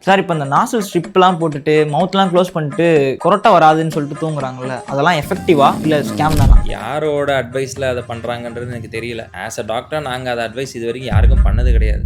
Sir இப்போ இந்த nozzle ஸ்ட்ரிப்லாம் போட்டுட்டு மவுத்லாம் க்ளோஸ் பண்ணிட்டு கொரட்டை வராதுன்னு சொல்லிட்டு தூங்குறாங்கல்ல, அதெல்லாம் எஃபெக்டிவா இல்லை ஸ்கேம் தானா? யாரோட அட்வைஸில் அதை பண்ணுறாங்கன்றது எனக்கு தெரியல. ஆஸ் அ டாக்டர் நாங்கள் அதை அட்வைஸ் இது வரைக்கும் யாருக்கும் பண்ணது கிடையாது.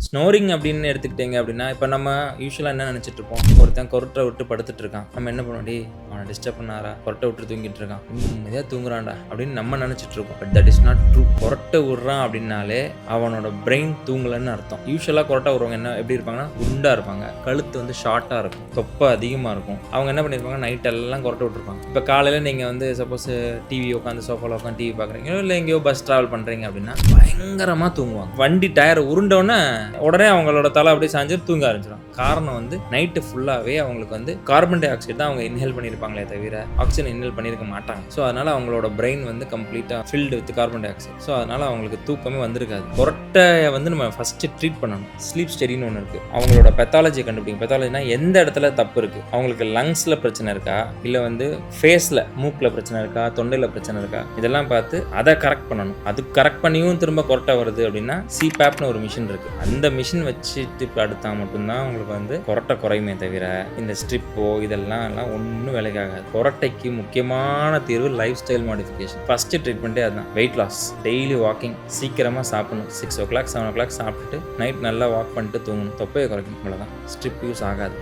ஸ்னோரிங் அப்படின்னு எடுத்துக்கிட்டீங்க அப்படின்னா, இப்போ நம்ம யூஸ்வலாக என்ன நினச்சிட்டு இருப்போம், ஒருத்தன் கொரட்டை விட்டு படுத்துட்டு இருக்கான், நம்ம என்ன பண்ணுவோம், டே அவனை டிஸ்டர்ப் பண்ணாரா, கொரட்டை விட்டு தூங்கிட்டு இருக்கான், எதாவது தூங்குறான்டா அப்படின்னு நம்ம நினச்சிட்டு இருக்கோம். But that is not true. கொரட்டை விடுறான் அப்படின்னாலே அவனோட பிரெயின் தூங்கலைன்னு அர்த்தம். யூஸ்வலாக கொரட்டை விடுறவங்க என்ன எப்படி இருப்பாங்கன்னா, குண்டாக இருப்பாங்க, கழுத்து வந்து ஷார்ட்டாக இருக்கும், தொப்பை அதிகமாக இருக்கும். அவங்க என்ன பண்ணியிருப்பாங்க, நைட் எல்லாம் கொரட்டை விட்டுருப்பாங்க. இப்போ காலையில் நீங்கள் வந்து சப்போஸ் டிவி உட்காந்து சோஃபாவில் உட்காந்து டிவி பார்க்குறீங்க, இல்லை எங்கேயோ பஸ் ட்ராவல் பண்ணுறீங்க அப்படின்னா பயங்கரமாக தூங்குவாங்க. வண்டி டயர் உருண்டோன்னே உடனே அவங்களோட தலை அப்படியே சாஞ்சு தூங்க ஆரம்பிச்சிடும். காரணம் வந்து நைட்டு ஃபுல்லாகவே அவங்களுக்கு வந்து கார்பன் டை ஆக்சைடு தான் அவங்க இன்ஹேல் பண்ணியிருப்பாங்களே தவிர ஆக்சிஜன் இன்ஹேல் பண்ணியிருக்க மாட்டாங்க. ஸோ அதனால் அவங்களோட பிரெயின் வந்து கம்ப்ளீட்டாக filled with carbon di oxide. So அதனால் அவங்களுக்கு தூக்கமே வந்திருக்காது. கொரட்டையை வந்து நம்ம ஃபஸ்ட்டு ட்ரீட் பண்ணணும். ஸ்லீப் ஸ்டடின்னு ஒன்று இருக்குது. அவங்களோட பெத்தாலஜியை கண்டுபிடிக்கும். பெத்தாலஜினா எந்த இடத்துல தப்பு இருக்குது, அவங்களுக்கு லங்ஸில் பிரச்சனை இருக்கா, இல்லை வந்து ஃபேஸில் மூக்கில் பிரச்சனை இருக்கா, தொண்டையில் பிரச்சனை இருக்கா, இதெல்லாம் பார்த்து அதை கரெக்ட் பண்ணணும். அது கரெக்ட் பண்ணியும் திரும்ப கொரட்டை வருது அப்படின்னா CPAPனு ஒரு மிஷின் இருக்குது. அந்த மிஷின் வச்சுட்டு படுத்தா மட்டும்தான் உங்களுக்கு வந்து கொரட்டை குறையுமே தவிர இந்த ஸ்ட்ரிப்போ இதெல்லாம் ஒன்றும் வேலைக்காகாது. கொரட்டைக்கு முக்கியமான தீர்வு லைஃப் ஸ்டைல் மாடிஃபிகேஷன். ஃபர்ஸ்ட் ட்ரீட்மெண்ட்டே அதுதான். வெயிட் லாஸ், டெய்லி வாக்கிங், சீக்கிரமாக சாப்பிடணும். 6 o'clock 7 o'clock சாப்பிட்டுட்டு நைட் நல்லா வாக் பண்ணிட்டு தூங்கணும். தொப்பையை குறைக்கும். அவ்வளோதான். ஸ்ட்ரிப் யூஸ் ஆகாது.